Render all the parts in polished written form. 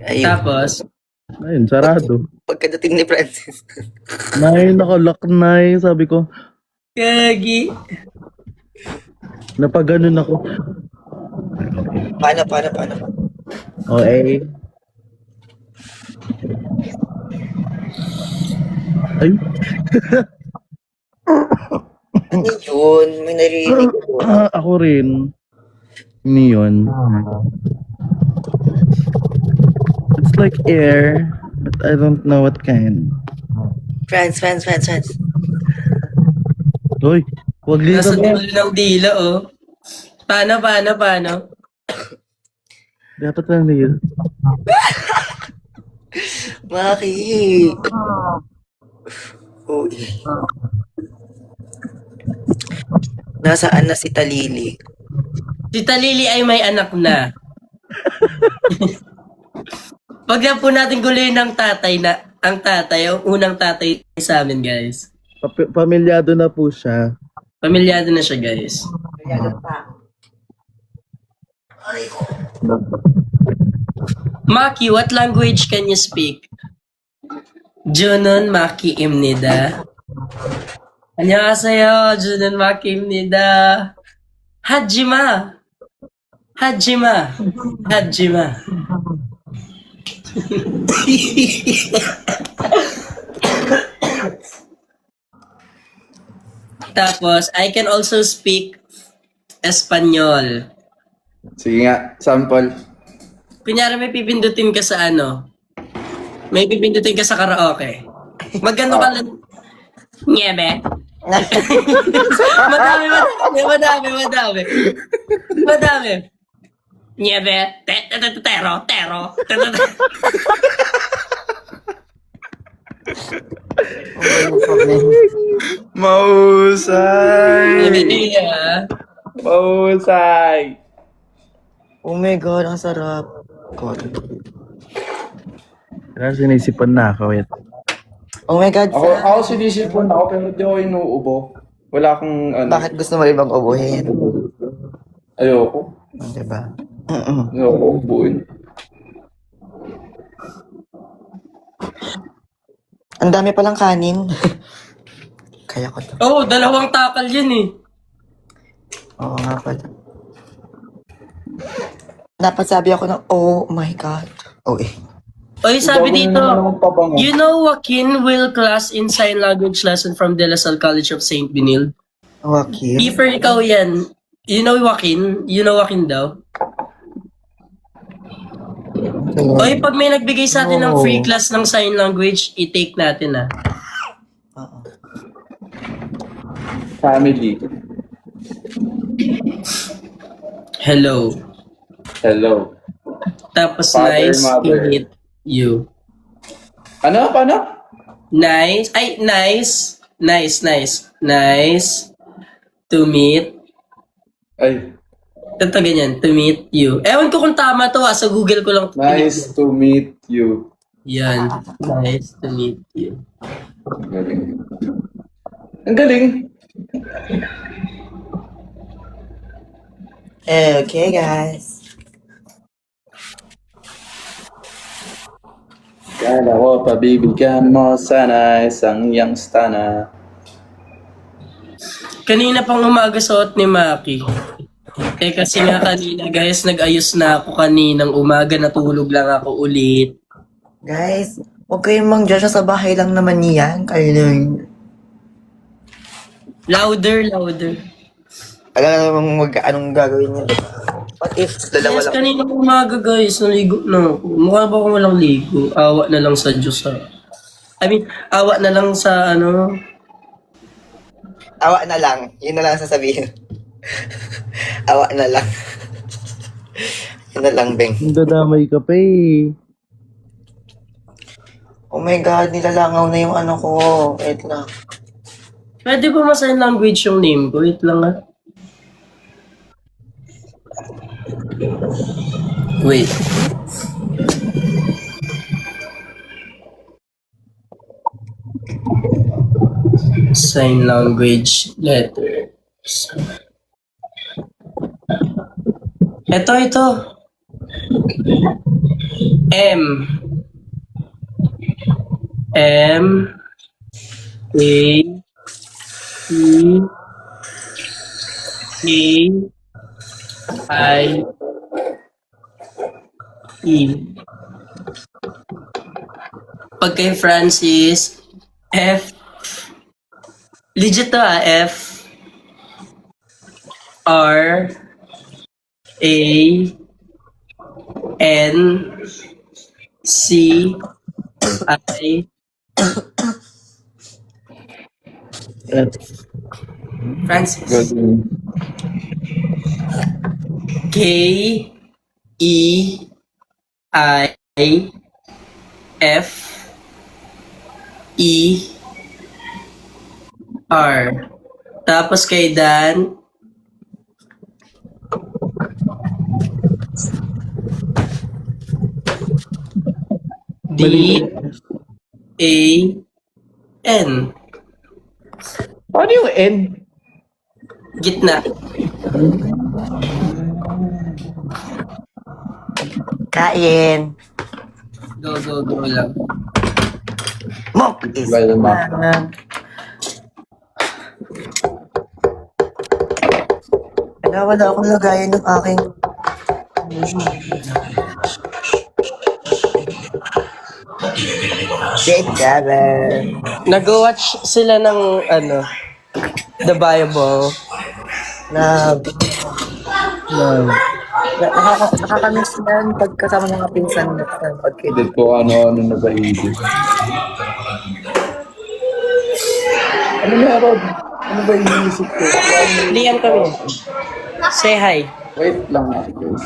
Ayun. Tapos, Ayun, sarado. Pagkadating ni Francis. Nay, nakalock, Nay. Sabi ko, kagi. napaganon ako. Paano? Okay. Ay, Ano yun? May naririnig ko. ako rin. Ini yun. It's like air, but I don't know what kind. Friends. Uy, wag dito Nasa ba? dulo ng dila, oh. Paano? Dapat lang dito. Maki. Uy. Nasaan na si Talili? Si Talili ay may anak na. Pag na po natin guloy ng tatay na, ang unang tatay sa amin, guys. Pamilyado na po siya. Pamilyado na siya, guys. Maki, what language can you speak? Junon Maki imnida. 안녕하세요. Junon Maki imnida. Hajima. Tapos, I can also speak Espanyol. Sige nga, sample. Kunyari may pipindutin ka sa ano, may pipindutin ka sa karaoke. Magano ka lang, Niebe. Madami. Niebe. Tero. Mahusay! Niebe. Mahusay! Oh my God, ang sarap. God. Kaya sinisipan na ako. Wait. Oh my God, Ako sinisipon ako pero di ako inuubo. Wala akong ano. bakit gusto mo rin bang ubuhin? Ayoko. Diba? Ayoko ubuin. Ang dami palang kanin. Kaya ko to. Oh, 2 takal yun eh. Oo nga pala. Dapat sabi ako ng, oh my God. Oh eh. Oy, sabi Gagawin dito, naman akong pabango. you know Joaquin will class in sign language lesson from De La Salle College of St. Benilde? Joaquin. Kiefer, ikaw yan. You know Joaquin? You know Joaquin daw? Oy, pag may nagbigay sa atin ng free class ng sign language, i-take natin ah. Oo. Family. Hello. Hello. Tapos Father, nice to mother. meet you. Ano? Paano? Nice to meet. Ay, Ito ganyan, to meet you. Ewan ko kung tama to sa Google ko lang. nice to meet you. Yan. Nice to meet you. Galing. Ang galing. Okay, guys. Kala ko pabibigyan mo sana isang youngstana. Kanina pang umaga suot ni Maki. Kasi nga kanina guys, nag-ayos na ako kaninang umaga, natulog lang ako ulit. Guys, huwag kayong mang-judge sa bahay lang naman niyan. Kayo lang. Louder. Alam naman anong gagawin niya. What if dalawa Yes, lang? kanina umaga guys, naligo na ako. Mukha ba akong walang ligo? Awa na lang sa Diyos ha. Awa na lang sa ano. Awa na lang. Yun na lang sasabihin. Awa na lang. Yun na lang, Beng. Dadamay ka pa eh. Oh my God, nilalangaw na yung ano ko. Wait lang. Pwede ba ma-sign language yung name ko? Wait lang ha. Wait. Sign language letters. Ito. M. M. A. E. A. I. E. Pag kay Francis, F. Legit to F. R. A. N. C. I. That's Francis. Good. K. E. I. F. E. R. Tapos kay Dan, D. A. N. Paano yung end? Gitna. Kain. Go lang. Mok is Well, wala akong lagayan ng aking Dead Seven. Nag-watch sila ng The Bible. Na, No. nakakamiss na yan pagkasama ng mga pinsan mo sa pagkita. Hindi ko ano na ba hindi. Ano meron? Ano ba iniisip ko? Liam kami. Say hi. Wait lang guys.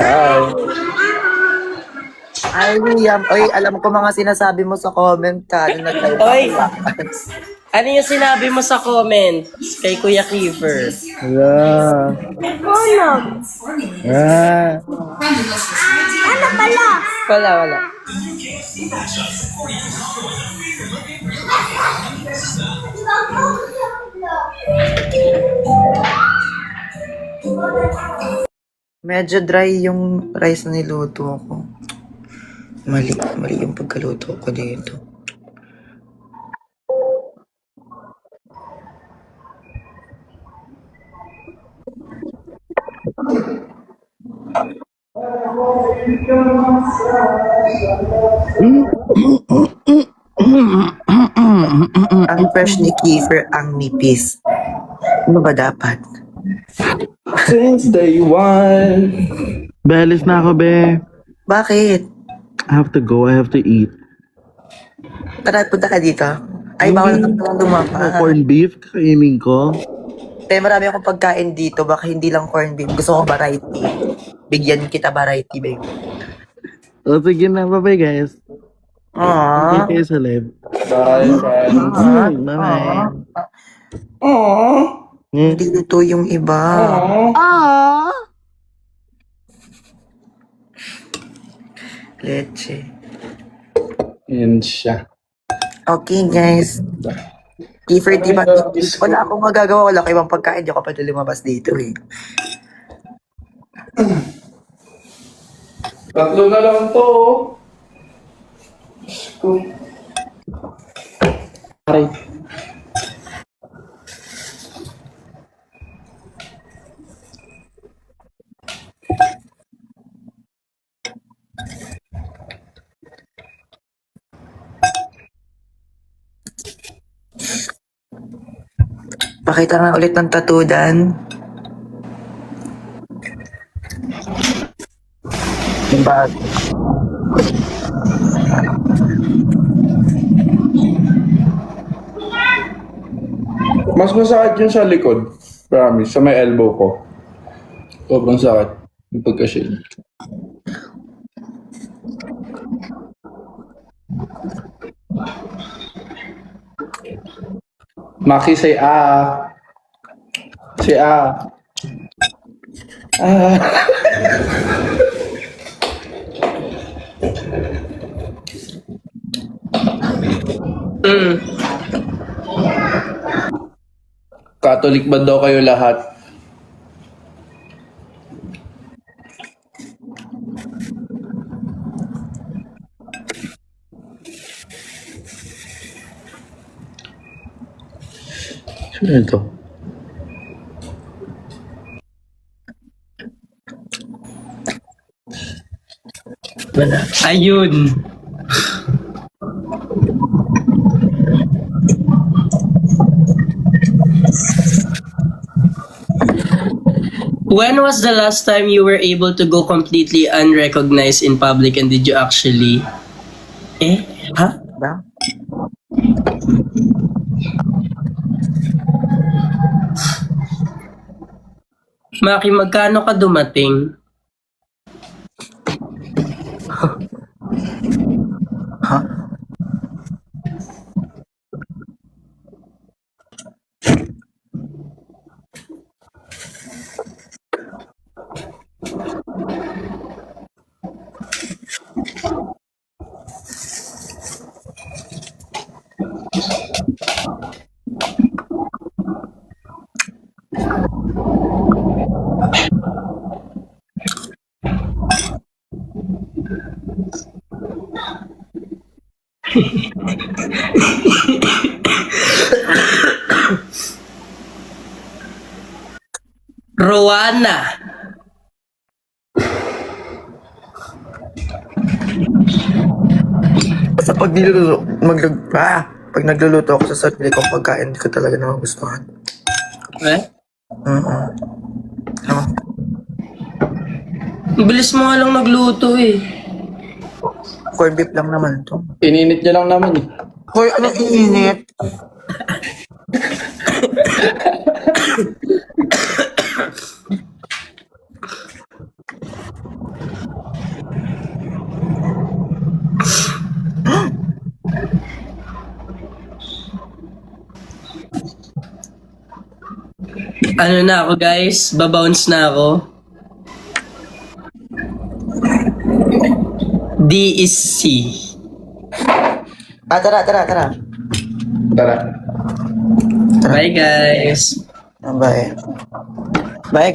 Hi. Ay, Liam. Oy, alam ko mga sinasabi mo sa comment ka. Oy! Ano yung sinabi mo sa comment kay Kuya Kiefer? Yeah. Ah. Wala. Medyo dry yung rice na niluto ko. Mali yung pagkaluto ko dito. Ang fresh ni Kiefer, ang nipis. Ano ba dapat? Since day one. Belis na ako, be. Bakit? I have to go. I have to eat. Tara, punta ka dito. Ay, bawal na naman lumapa. Corned beef, kainin ko. Kaya marami akong pagkain dito. Baka hindi lang corned beef. Gusto ko variety. Bigyan kita variety, babe. O, sige na. Bye-bye, guys. Aww. Thank you sa live. Bye, friends. Bye-bye. Hindi luto yung iba. Leche. Yan siya. Okay, guys. Kiefer, di ba? Wala akong magagawa. Wala akong ibang pagkain. Di ako pwede lumabas dito eh. Tatlo na lang to. Aray. Pakita nga ulit ng tattoo, Dan. Yung bag. Mas masakit yung sa likod. Promise. Sa may elbow ko. Sobrang sakit. Yung pagka-shade. Maki, say ah. Say ah. Ah. Catholic ba daw kayo lahat? Ano ito? Wala. Ayun. When was the last time you were able to go completely unrecognized in public and did you actually... Eh? Ha? Ba? Maki, magkano ka dumating? Ha? Rowana. Basta pag nagluluto ako sa sarili kong pagkain, hindi ko talaga nagustuhan. Eh? Ano? Ang bilis mo nga lang nagluto eh. Corned beef lang naman to. Ininit niya lang naman eh. Hoy, anong init? Ano na ako guys? Babounce na ako. D is C. Tara. Tara. Bye guys. Bye. Bye.